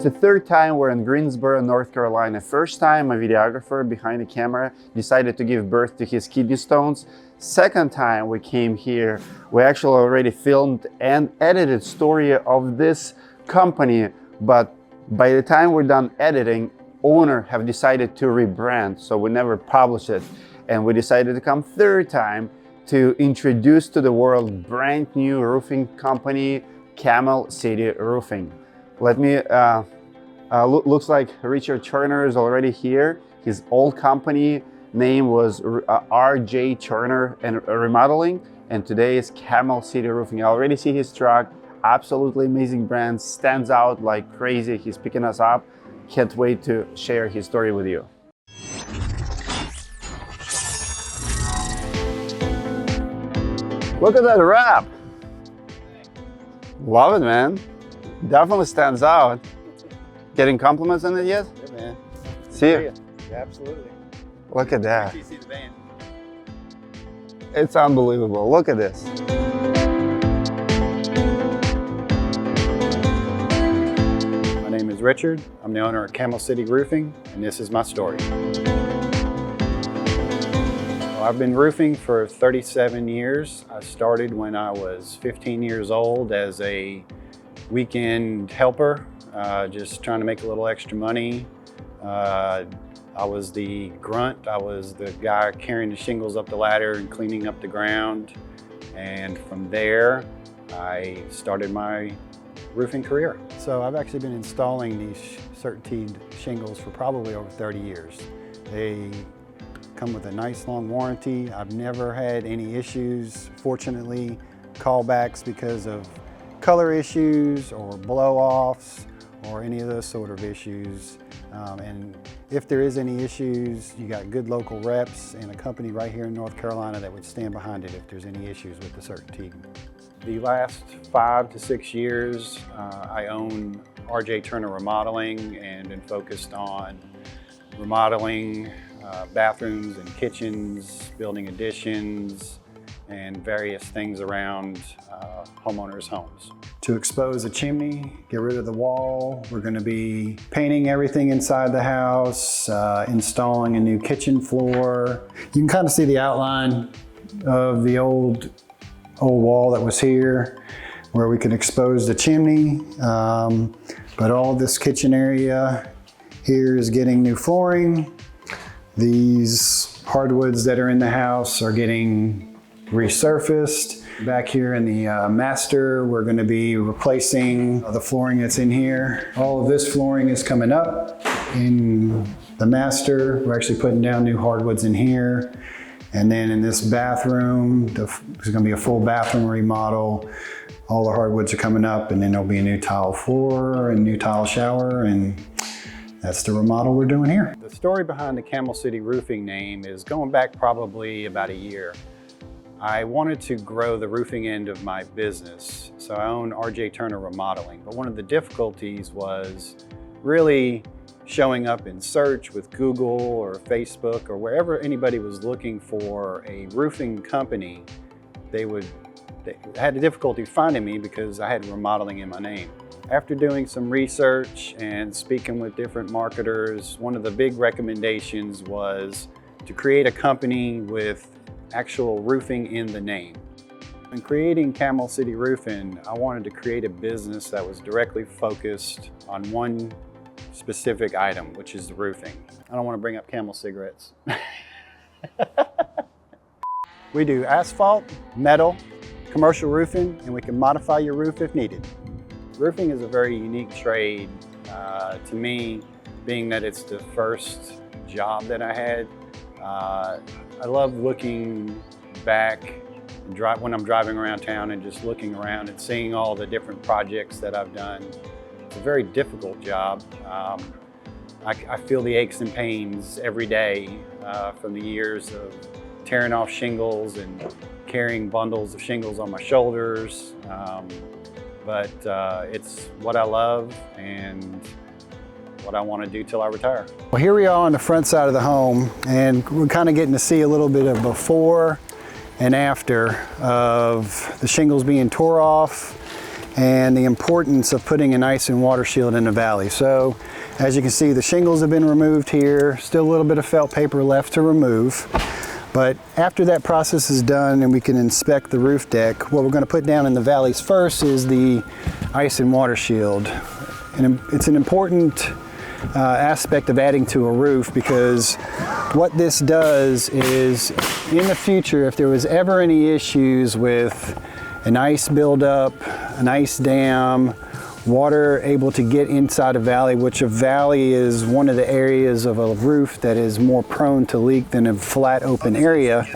It's the third time we're in Greensboro, North Carolina. First time a videographer behind the camera decided to give birth to his kidney stones. Second time we came here, we actually already filmed and edited story of this company, but by the time we're done editing, owner have decided to rebrand, so we never publish it. And we decided to come third time to introduce to the world brand new roofing company, Camel City Roofing. Let me, looks like Richard Turner is already here. His old company name was RJ Turner Remodeling, and today is Camel City Roofing. I already see his truck, absolutely amazing brand, stands out like crazy. He's picking us up. Can't wait to share his story with you. Look at that wrap. Love it, man. Definitely stands out. Getting compliments on it yet? Yeah, man. See it? Yeah, absolutely. Look at that. You see the van. It's unbelievable. Look at this. My name is Richard. I'm the owner of Camel City Roofing, and this is my story. Well, I've been roofing for 37 years. I started when I was 15 years old as a weekend helper, just trying to make a little extra money. I was the grunt. I was the guy carrying the shingles up the ladder and cleaning up the ground. And from there, I started my roofing career. So I've actually been installing these Certainteed shingles for probably over 30 years. They come with a nice long warranty. I've never had any issues, fortunately, callbacks because of color issues or blow-offs or any of those sort of issues. And if there is any issues, you got good local reps and a company right here in North Carolina that would stand behind it if there's any issues with the Certainteed. The last 5 to 6 years, I own RJ Turner Remodeling and been focused on remodeling bathrooms and kitchens, building additions, and various things around homeowners' homes. To expose a chimney, get rid of the wall, we're going to be painting everything inside the house, installing a new kitchen floor. You can kind of see the outline of the old wall that was here where we could expose the chimney, but all this kitchen area here is getting new flooring. These hardwoods that are in the house are getting resurfaced. Back here in the master, we're going to be replacing the flooring that's in here. All of this flooring is coming up in the master. We're actually putting down new hardwoods in here. And then in this bathroom, there's going to be a full bathroom remodel. All the hardwoods are coming up, and then there'll be a new tile floor and new tile shower, and that's the remodel we're doing here. The story behind the Camel City Roofing name is going back probably about a year. I wanted to grow the roofing end of my business, so I own RJ Turner Remodeling. But one of the difficulties was really showing up in search with Google or Facebook or wherever anybody was looking for a roofing company, they had a difficulty finding me because I had remodeling in my name. After doing some research and speaking with different marketers, one of the big recommendations was to create a company with actual roofing in the name. In creating Camel City Roofing, I wanted to create a business that was directly focused on one specific item, which is the roofing. I don't want to bring up Camel cigarettes. We do asphalt, metal, commercial roofing, and we can modify your roof if needed. Roofing is a very unique trade to me, being that it's the first job that I had. I love looking back when I'm driving around town and just looking around and seeing all the different projects that I've done. It's a very difficult job. I feel the aches and pains every day from the years of tearing off shingles and carrying bundles of shingles on my shoulders. But it's what I love and what I want to do till I retire. Well, here we are on the front side of the home, and we're kind of getting to see a little bit of before and after of the shingles being tore off and the importance of putting an ice and water shield in the valley. So as you can see, the shingles have been removed here, still a little bit of felt paper left to remove. But after that process is done and we can inspect the roof deck, what we're going to put down in the valleys first is the ice and water shield. And it's an important aspect of adding to a roof, because what this does is, in the future, if there was ever any issues with an ice buildup, an ice dam, water able to get inside a valley, which a valley is one of the areas of a roof that is more prone to leak than a flat open area.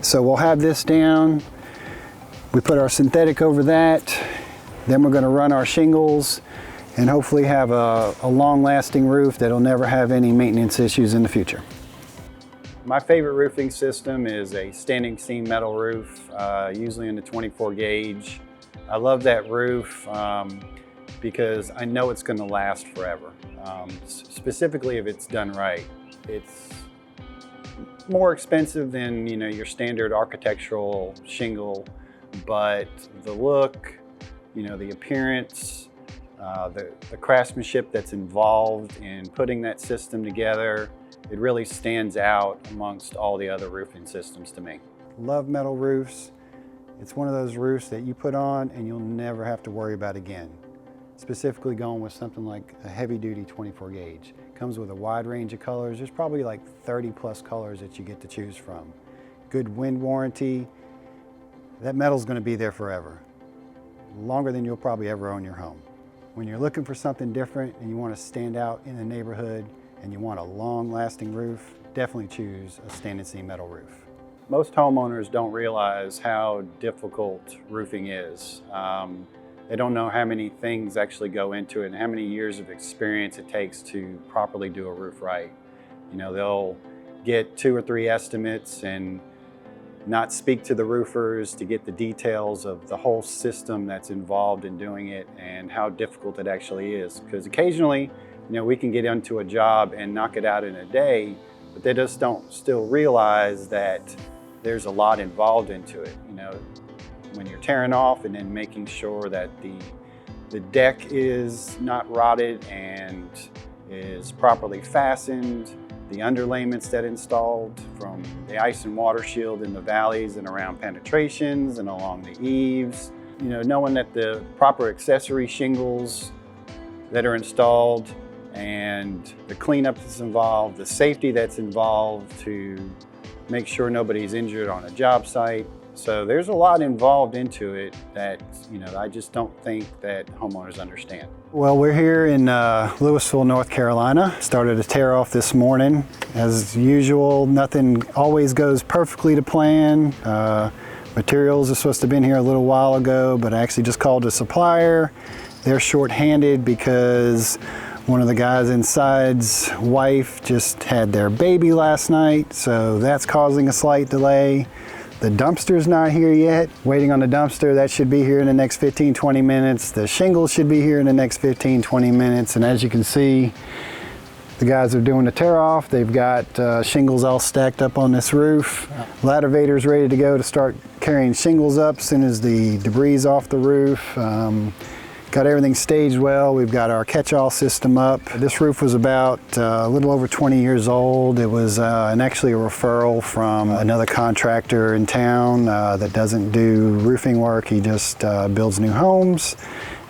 So we'll have this down, we put our synthetic over that, then we're going to run our shingles and hopefully have a long-lasting roof that'll never have any maintenance issues in the future. My favorite roofing system is a standing seam metal roof, usually in the 24 gauge. I love that roof because I know it's going to last forever, specifically if it's done right. It's more expensive than your standard architectural shingle, but the look, the appearance, the craftsmanship that's involved in putting that system together, it really stands out amongst all the other roofing systems to me. Love metal roofs. It's one of those roofs that you put on and you'll never have to worry about again. Specifically going with something like a heavy-duty 24 gauge. Comes with a wide range of colors. There's probably like 30 plus colors that you get to choose from. Good wind warranty. That metal's going to be there forever. Longer than you'll probably ever own your home. When you're looking for something different and you want to stand out in the neighborhood and you want a long-lasting roof, definitely choose a standing seam metal roof. Most homeowners don't realize how difficult roofing is. They don't know how many things actually go into it and how many years of experience it takes to properly do a roof right. They'll get 2 or 3 estimates and not speak to the roofers to get the details of the whole system that's involved in doing it and how difficult it actually is. Because occasionally, we can get into a job and knock it out in a day, but they just don't still realize that there's a lot involved into it. When you're tearing off and then making sure that the deck is not rotted and is properly fastened, the underlayments that installed from the ice and water shield in the valleys and around penetrations and along the eaves, knowing that the proper accessory shingles that are installed and the cleanup that's involved, the safety that's involved to make sure nobody's injured on a job site. So there's a lot involved into it that, I just don't think that homeowners understand. Well, we're here in Louisville, North Carolina. Started a tear off this morning. As usual, nothing always goes perfectly to plan. Materials are supposed to have been here a little while ago, but I actually just called a supplier. They're short-handed because one of the guys inside's wife just had their baby last night, so that's causing a slight delay. The dumpster's not here yet. Waiting on the dumpster, that should be here in the next 15-20 minutes. The shingles should be here in the next 15-20 minutes. And as you can see, the guys are doing the tear off. They've got shingles all stacked up on this roof. Laddervator's ready to go to start carrying shingles up as soon as the debris is off the roof. Got everything staged well. We've got our catch-all system up. This roof was about a little over 20 years old. It was actually a referral from another contractor in town that doesn't do roofing work. He just builds new homes,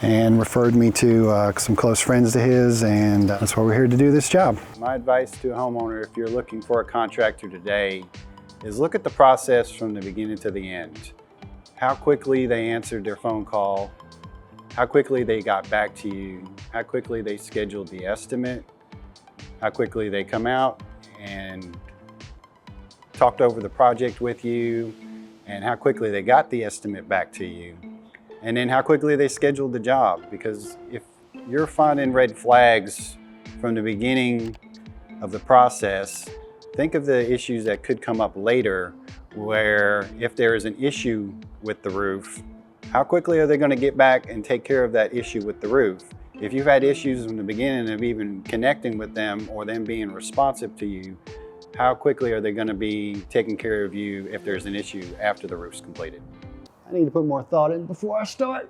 and referred me to some close friends to his, and that's why we're here to do this job. My advice to a homeowner, if you're looking for a contractor today, is look at the process from the beginning to the end. How quickly they answered their phone call, how quickly they got back to you, how quickly they scheduled the estimate, how quickly they come out and talked over the project with you, and how quickly they got the estimate back to you, and then how quickly they scheduled the job. Because if you're finding red flags from the beginning of the process, think of the issues that could come up later, where if there is an issue with the roof, how quickly are they going to get back and take care of that issue with the roof? If you've had issues from the beginning of even connecting with them or them being responsive to you, how quickly are they going to be taking care of you if there's an issue after the roof's completed? I need to put more thought in before I start.